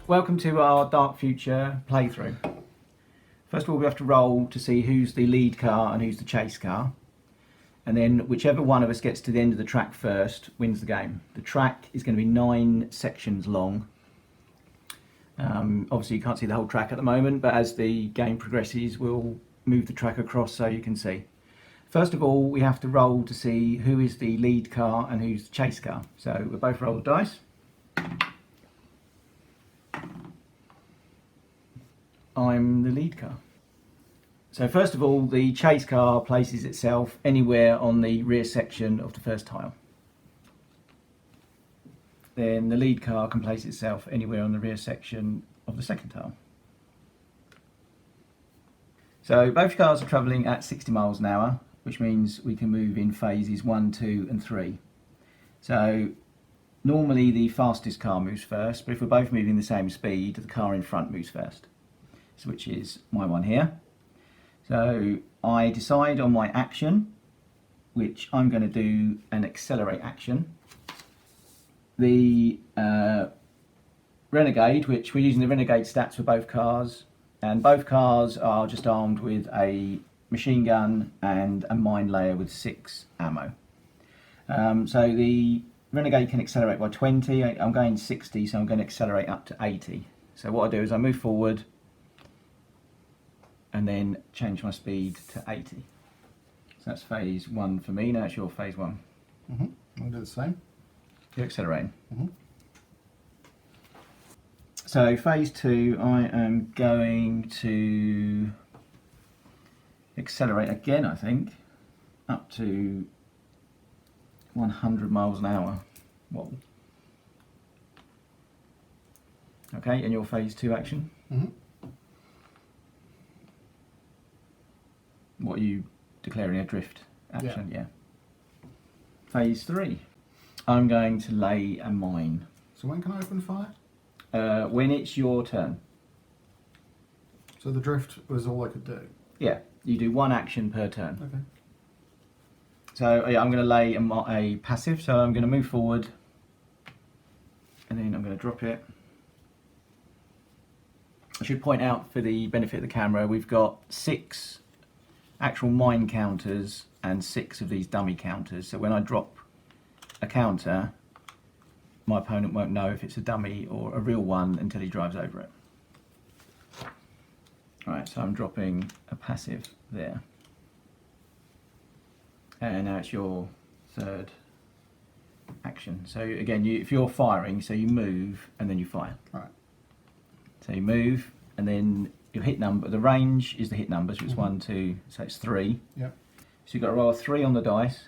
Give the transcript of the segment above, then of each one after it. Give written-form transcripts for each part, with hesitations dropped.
Welcome to our Dark Future playthrough. First of all, we have to roll to see who's the lead car and who's the chase car. And then whichever one of us gets to the end of the track first wins the game. The track is going to be 9 sections long. Obviously you can't see the whole track at the moment, but as the game progresses we'll move the track across so you can see. First of all, we have to roll to see who is the lead car and who's the chase car. So we'll both roll the dice. I'm the lead car. So first of all, the chase car places itself anywhere on the rear section of the first tile. Then the lead car can place itself anywhere on the rear section of the second tile. So both cars are travelling at 60 miles an hour, which means we can move in phases 1, 2 and 3. So normally the fastest car moves first, but if we're both moving the same speed, the car in front moves first, which is my one here. So I decide on my action, which I'm going to do an accelerate action. The Renegade, which we're using the Renegade stats for both cars, and both cars are just armed with a machine gun and a mine layer with 6 ammo. So the Renegade can accelerate by 20, I'm going 60, so I'm going to accelerate up to 80. So what I do is I move forward and then change my speed to 80. So that's phase 1 for me. Now it's your phase 1. I'll do the same. You're accelerating. So phase 2, I am going to accelerate again, I think, up to 100 miles an hour. Whoa. Okay, and your phase 2 action? What are you declaring, a drift action? Yeah. Phase 3. I'm going to lay a mine. So when can I open fire? When it's your turn. So the drift was all I could do? Yeah, you do 1 action per turn. Okay. So yeah, I'm going to lay a passive, so I'm going to move forward and then I'm going to drop it. I should point out, for the benefit of the camera, we've got 6 actual mine counters and 6 of these dummy counters, so when I drop a counter my opponent won't know if it's a dummy or a real one until he drives over it. Alright, so I'm dropping a passive there. And now it's your third action. So again, if you're firing, so you move and then you fire. Right. So you move and then your hit number, the range is the hit number, so it's 1, 2, so it's 3. Yep. So you've got to roll a 3 on the dice,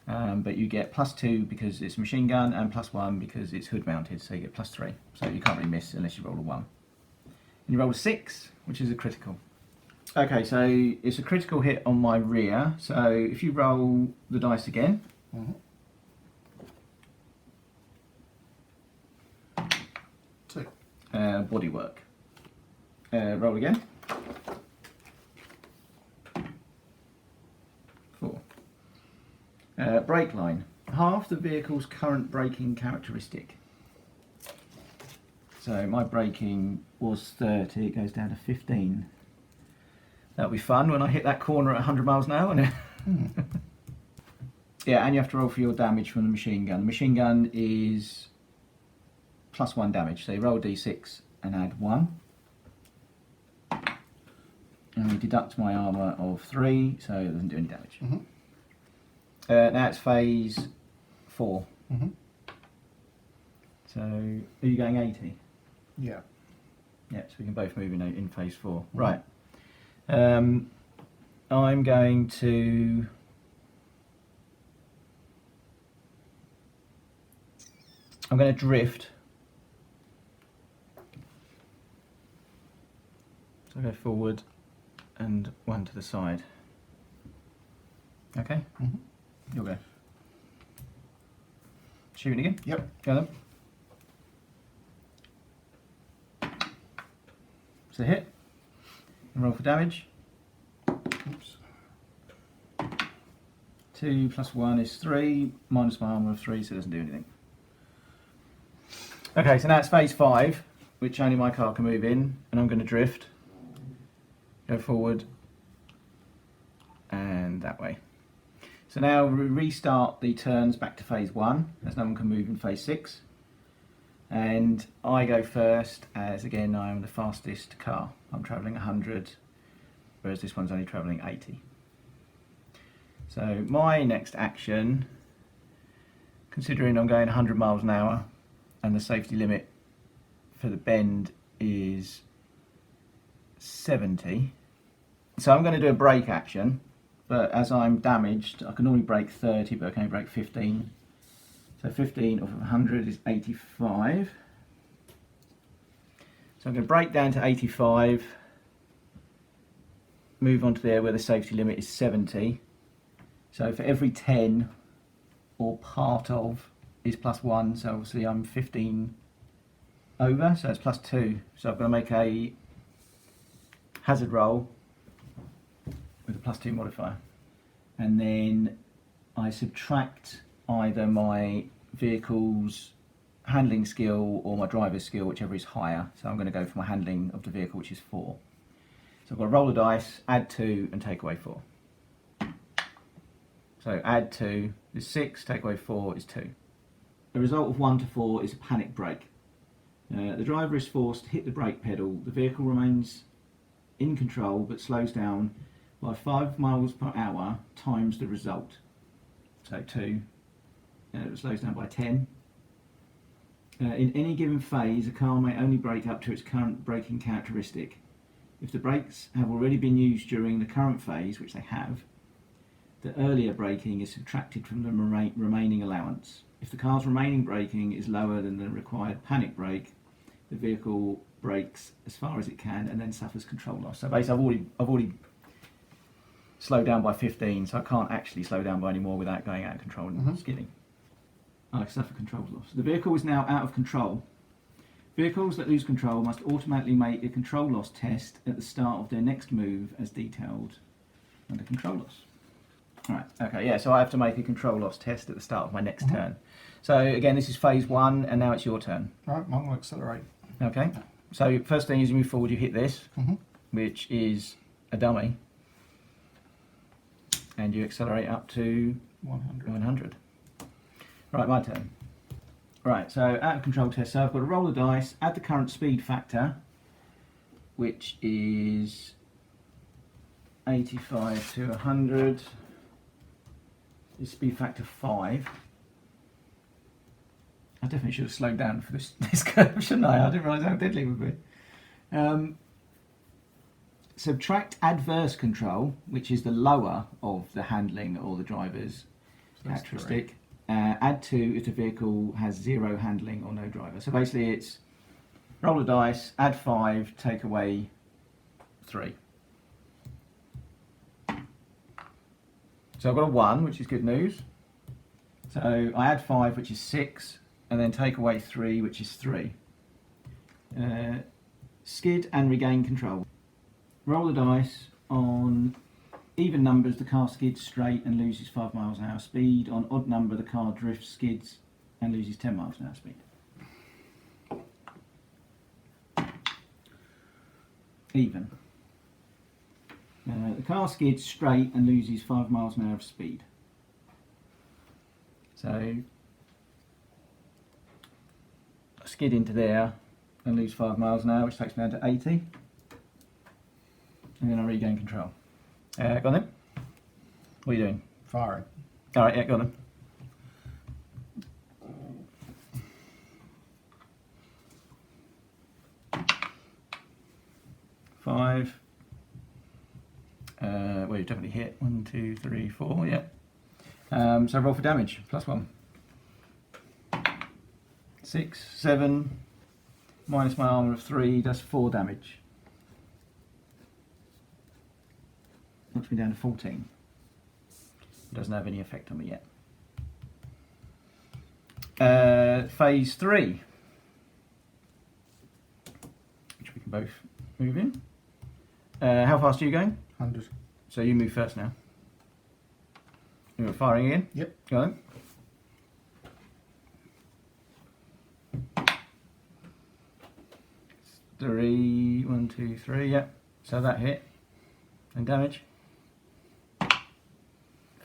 but you get +2 because it's a machine gun and +1 because it's hood mounted, so you get +3. So you can't really miss unless you roll a 1. And you roll a 6, which is a critical. Okay, so it's a critical hit on my rear, so if you roll the dice again, 2. bodywork. Roll again. 4. Brake line. Half the vehicle's current braking characteristic. So my braking was 30, it goes down to 15. That'll be fun when I hit that corner at 100 miles an hour, won't it? Yeah, and you have to roll for your damage from the machine gun. The machine gun is +1 damage, so you roll a d6 and add 1. And we deduct my armour of 3, so it doesn't do any damage. Now it's phase 4. So, are you going 80? Yeah. Yeah, so we can both move in phase 4. Right. I'm going to... I'm going to drift. So I go forward and 1 to the side. Okay? You'll go. Shooting again? Yep. Go then. It's a hit. And roll for damage. Oops. 2 plus 1 is 3, minus my armour of 3, so it doesn't do anything. Okay, so now it's phase 5. which only my car can move in, and I'm going to drift, go forward and that way. So now we restart the turns back to phase 1, as no one can move in phase 6. And I go first, as again I am the fastest car. I'm travelling 100, whereas this one's only travelling 80. So my next action, considering I'm going 100 miles an hour and the safety limit for the bend is 70, so I'm going to do a brake action, but as I'm damaged I can only brake 30, but I can only brake 15. So 15 off of 100 is 85. So I'm going to brake down to 85, move on to there where the safety limit is 70. So for every 10 or part of is +1, so obviously I'm 15 over, so it's +2. So I've got to make a hazard roll with a +2 modifier. And then I subtract either my vehicle's handling skill or my driver's skill, whichever is higher. So I'm going to go for my handling of the vehicle, which is 4. So I've got to roll the dice, add 2 and take away 4. So add 2 is 6, take away 4 is 2. The result of 1 to 4 is a panic brake. The driver is forced to hit the brake pedal. The vehicle remains in control but slows down by 5 miles per hour times the result. So 2, it slows down by 10. In any given phase, a car may only brake up to its current braking characteristic. If the brakes have already been used during the current phase, which they have, the earlier braking is subtracted from the remaining allowance. If the car's remaining braking is lower than the required panic brake, the vehicle brakes as far as it can and then suffers control loss. So basically I've already slowed down by 15, so I can't actually slow down by any more without going out of control and skidding. I suffer control loss. The vehicle is now out of control. Vehicles that lose control must automatically make a control loss test at the start of their next move as detailed under control loss. Alright, okay, yeah, so I have to make a control loss test at the start of my next turn. So again, this is phase 1, and now it's your turn. Right, I'm going to accelerate. Okay, so first thing is you move forward, you hit this, which is a dummy, and you accelerate up to 100. Right, my turn. Right, so out of control test, so I've got to roll the dice, add the current speed factor, which is 85 to 100. Is speed factor 5. I definitely should have slowed down for this curve, shouldn't I? I didn't realise how deadly it would be. Subtract adverse control, which is the lower of the handling or the driver's characteristic. Add 2 if the vehicle has 0 handling or no driver. So basically it's roll the dice, add 5, take away 3. So I've got a 1, which is good news. So I add 5, which is 6, and then take away 3, which is 3. Skid and regain control. Roll the dice. On even numbers, the car skids straight and loses 5 miles an hour speed. On odd number, the car drifts, skids, and loses 10 miles an hour speed. Even. The car skids straight and loses 5 miles an hour of speed. So I skid into there and lose 5 miles an hour, which takes me down to 80. And then I regain control. Go on then. What are you doing? Firing. Alright, yeah, go on then. Five. Well, you definitely hit. 1, 2, 3, 4, yeah. So roll for damage, +1. 6, 7, minus my armour of 3, does 4 damage. Knocks me down to 14. Doesn't have any effect on me yet. Phase 3, which we can both move in. How fast are you going? 100. So you move first now. You're firing again? Yep. Go on. 3, 1, 2, 3, yep. So that hit. And damage.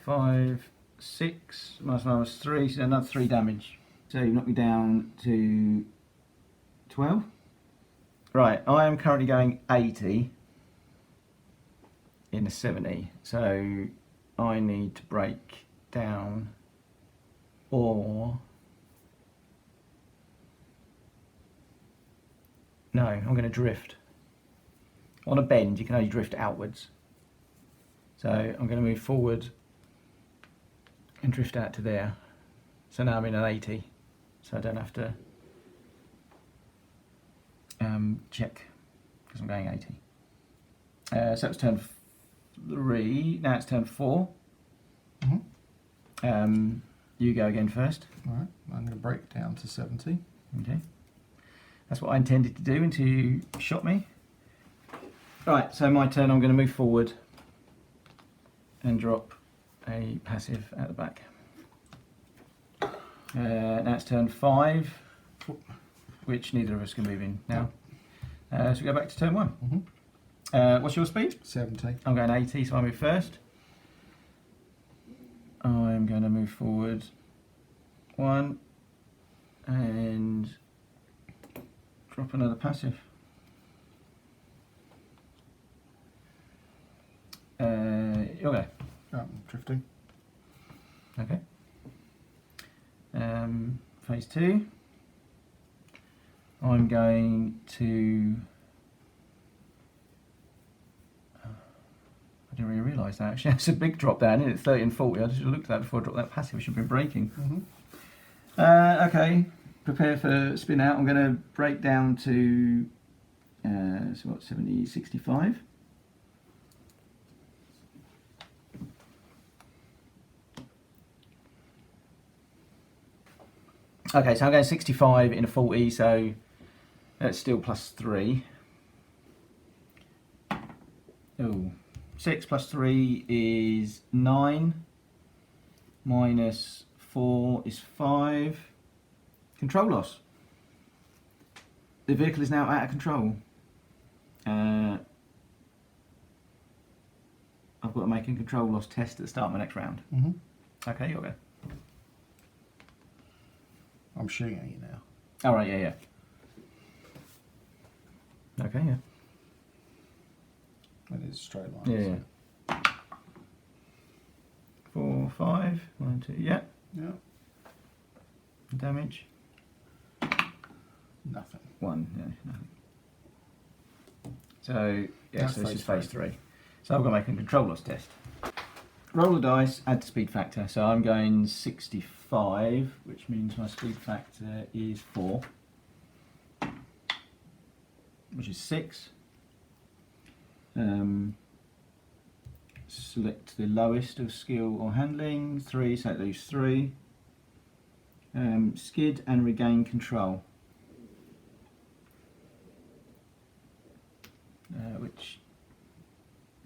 5, 6, minus 3, so another 3 damage. So you knocked me down to 12. Right, I am currently going 80 in a 70, so I need to break down, or no, I'm going to drift. On a bend, you can only drift outwards. So I'm going to move forward and drift out to there. So now I'm in an 80, so I don't have to check because I'm going 80. So it's turn 3, now it's turn 4. Mm-hmm. You go again first. Alright, I'm going to break down to 70. Okay. That's what I intended to do until you shot me. Right, so my turn, I'm going to move forward and drop a passive at the back. Now it's turn 5, which neither of us can move in now. So we go back to turn 1. Mm-hmm. What's your speed? 70. I'm going 80, so I move first. I'm going to move forward 1 and drop another passive. You'll go. Drifting. Okay. Phase 2. I'm going to. I didn't really realise that actually. It's a big drop down, isn't it? 30 and 40. I should have looked at that before I dropped that passive. I should have been braking. Mm-hmm. Okay. Prepare for spin out. I'm going to break down to. So what? 70, 65. Okay, so I'm going 65 in a 40, so that's still plus 3. Oh, 6 plus 3 is 9. Minus 4 is 5. Control loss. The vehicle is now out of control. I've got to make a control loss test at the start of my next round. Mm-hmm. Okay, you'll go. I'm shooting at you now. All right, yeah. Okay, yeah. It is straight line. Yeah. 4, 5, 1, 2, yeah. Yeah. Damage. Nothing. 1, yeah, nothing. So, yeah, That's so this is phase phase 3. So I've got to make a control loss test. Roll the dice, add the speed factor. So I'm going 65, which means my speed factor is 4, which is 6. Select the lowest of skill or handling, 3, so that leaves 3. Skid and regain control. Which,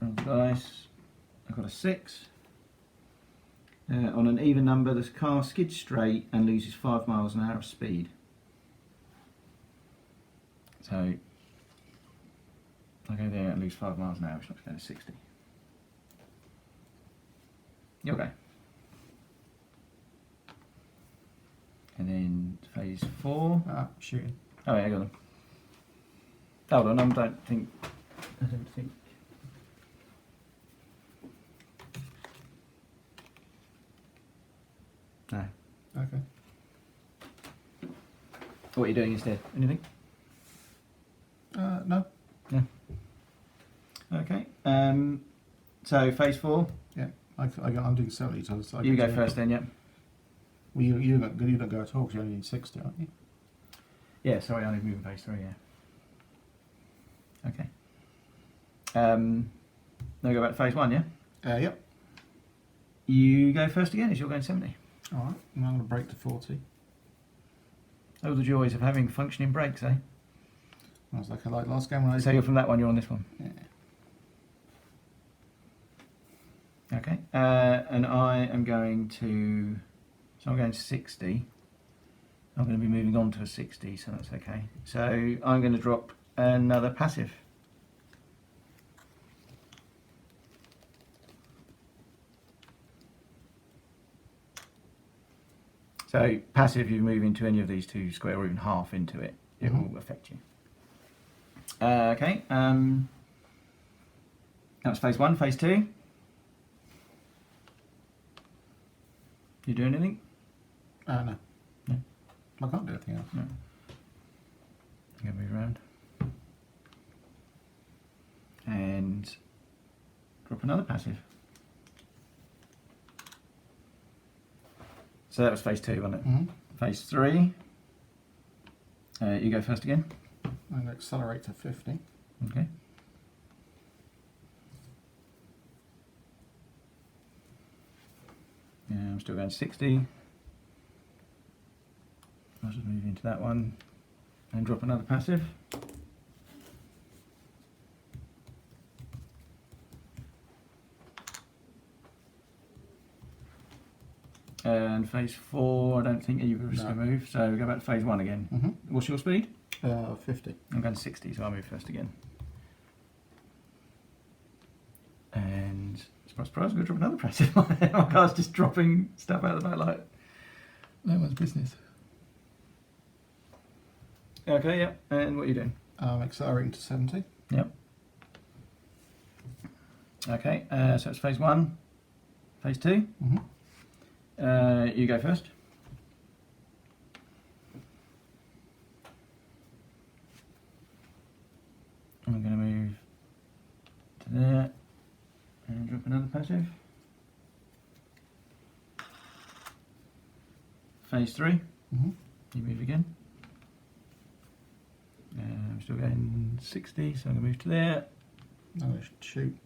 roll the dice, I've got a 6. On an even number, the car skids straight and loses 5 miles an hour of speed. So, I go there and lose 5 miles an hour, which knocks down to 60. You'll go. And then phase 4. Shooting. Oh yeah, I got them. Hold on, I don't think. No. Okay. What are you doing instead? Anything? No. No. Okay. So phase 4. Yeah. I'm doing 70, so it's like You go first then, yeah. Well, you don't go at all because you only need 60, aren't you? Yeah, sorry, I only moving phase 3, yeah. Okay. Now we go back to phase 1, yeah? Yep. You go first again as you're going 70. Alright, and I'm going to break to 40. Oh, the joys of having functioning brakes, eh? I was like last game when I... So you're from that one, you're on this one. Yeah. Okay. And I am going to... So I'm going 60. I'm going to be moving on to a 60, so that's okay. So I'm going to drop another passive. So passive, you move into any of these two square or even half into it, it will affect you. Okay, that was phase one. Phase two. You do anything? No. No. I can't do anything else. No. I'm going to move around. And drop another passive. So that was phase two, wasn't it? Mm-hmm. Phase three. You go first again. I'm going to accelerate to 50. Okay. Yeah, I'm still going 60. I'll just move into that one and drop another passive. And phase four, I don't think either of us can move, so we go back to phase one again. Mm-hmm. What's your speed? 50. I'm going 60, so I'll move first again. And surprise, surprise, I'm going to drop another passive. My car's just dropping stuff out of the back like no one's business. Okay, yeah. And what are you doing? Accelerating to 70. Yep. Okay, so it's phase one. Phase two. Mm-hmm. You go first. I'm going to move to there and drop another passive. Phase three. Mm-hmm. You move again. I'm still going 60, so I'm going to move to there. I'm going to shoot.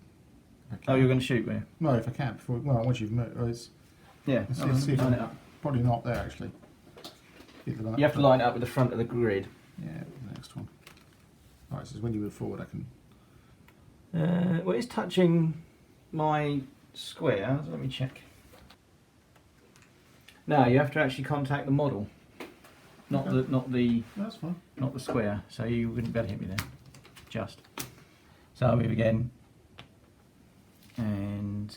Oh, you're going to shoot, were you? No, if I can. Before, well, once you've moved, it's Yeah, let's see if line I'm it up. probably not there actually. Keep the light. You have to line it up with the front of the grid. Yeah, the next one. Alright, so when you move forward, I can. Well, it's touching my square. Let me check. No, you have to actually contact the model, not Okay. the That's fine. not the square. So you wouldn't be able to hit me there. Just. So I'll move again. And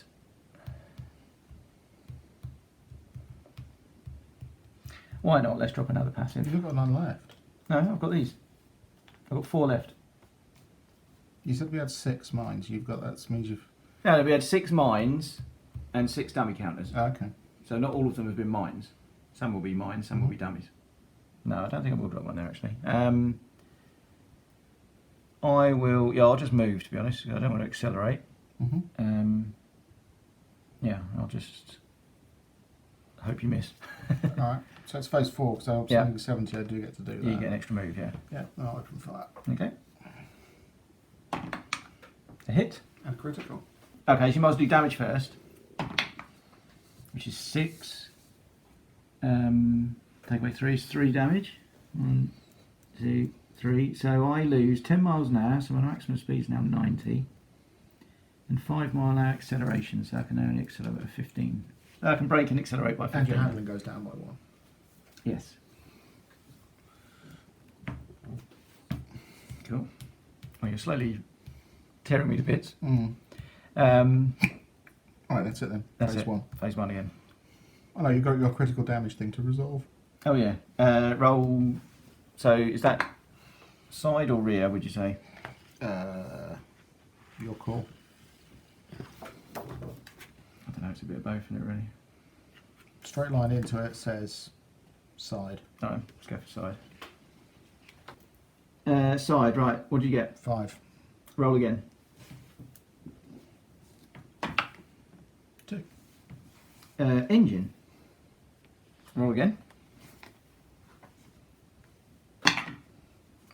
why not? Let's drop another passive. You've got none left. No, I've got these. I've got 4 left. You said we had 6 mines. You've got that means you've. No, we had 6 mines and 6 dummy counters. Okay. So not all of them have been mines. Some will be mines, some will be dummies. No, I don't think I will drop one there actually. I will. Yeah, I'll just move to be honest. I don't want to accelerate. Mm-hmm. Yeah, I'll just hope you miss. Alright. So it's phase 4 because I'm Yeah. saying 70. I do get to do that. You get an extra move, yeah. Yeah. I'll open for that. Okay. A hit. And critical. Okay, so you might as well do damage first, which is 6. Take away 3 is 3 damage. 1, 2, 3. So I lose 10 miles an hour, so my maximum speed is now 90. And 5 mile an hour acceleration, so I can only accelerate at 15. I can brake and accelerate by 15. And your handling goes down by 1. Yes. Cool. Well, you're slowly tearing me to bits. Mm. Um, Alright, that's it then. that's phase it. 1. Phase 1 again. Oh no, you've got your critical damage thing to resolve. Oh yeah. Roll. So is that side or rear? Would you say? Your call. I don't know. It's a bit of both, isn't it? Really. Straight line into it says side. All right. Let's go for side. Side. Right. What do you get? 5. Roll again. 2. Engine. Roll again.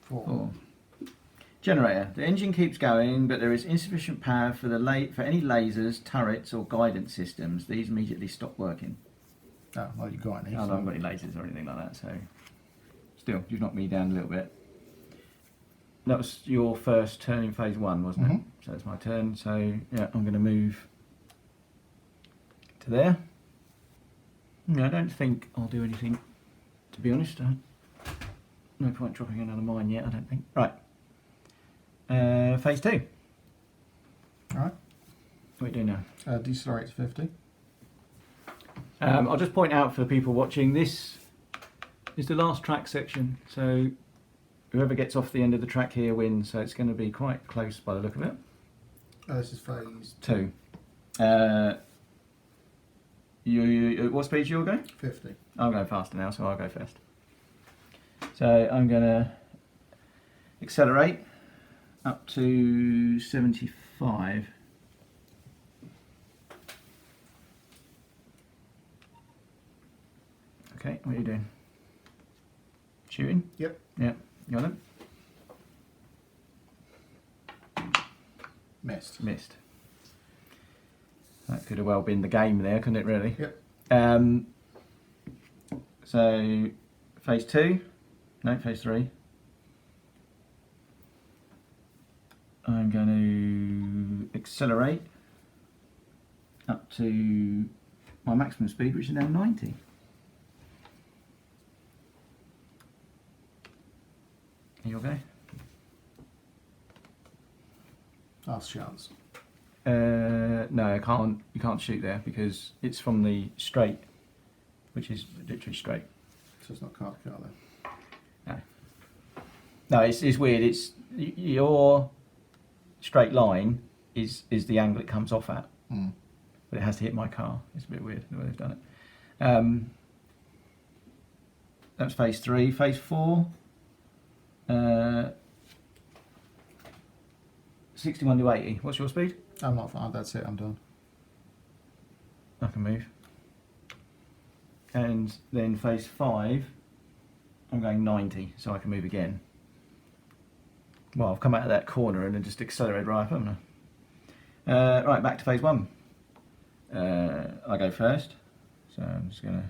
4. 4. Generator. The engine keeps going, but there is insufficient power for for any lasers, turrets, or guidance systems. These immediately stop working. Oh, well, you got any. I haven't got any lasers or anything like that, so still, you've knocked me down a little bit. That was your first turn in phase 1, wasn't it? So it's my turn. So yeah, I'm going to move to there. No, I don't think I'll do anything. To be honest, no point dropping another mine yet. I don't think. Right. Phase 2. Alright. What are you doing now? Decelerate to 50. I'll just point out for people watching, this is the last track section, so whoever gets off the end of the track here wins, so it's going to be quite close by the look of it. This is phase 2. What speed you'll go? 50. I'm going faster now, so I'll go first. So I'm going to accelerate up to 75. Okay, what are you doing? Shooting? Yep. Yep. You got it? Missed. Missed. That could have well been the game there, couldn't it, really? Yep. So, phase 2. No, phase 3. I'm going to accelerate up to my maximum speed, which is now 90. Here you go. Last chance. No, I can't. You can't shoot there because it's from the straight, which is literally straight. So it's not car to car then. No, it's weird. It's your straight line is the angle it comes off at, but it has to hit my car. It's a bit weird the way they've done it. That's phase 3. Phase 4. 61 to 80. What's your speed? I'm not fine. That's it. I'm done. I can move. And then phase 5, I'm going 90, so I can move again. Well, I've come out of that corner and then just accelerated right up, haven't I? Right, back to phase 1. I go first, so I'm just going to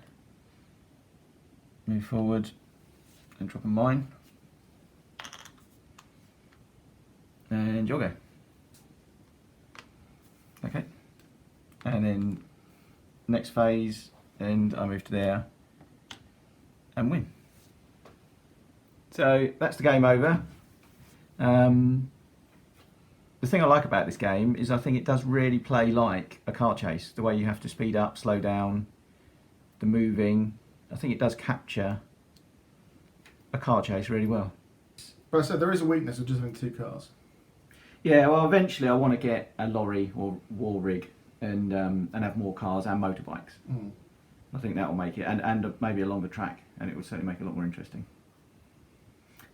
move forward and drop a mine. And you'll go. Okay. And then next phase, and I move to there and win. So that's the game over. The thing I like about this game is I think it does really play like a car chase. The way you have to speed up, slow down, the moving. I think it does capture a car chase really well. But I said there is a weakness of just having 2 cars. Yeah, well, eventually I want to get a lorry or wall rig and have more cars and motorbikes. I think that will make it, and maybe a longer track, and it will certainly make it a lot more interesting.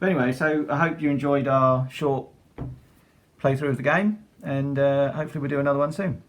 But anyway, so I hope you enjoyed our short playthrough of the game, and hopefully we'll do another one soon.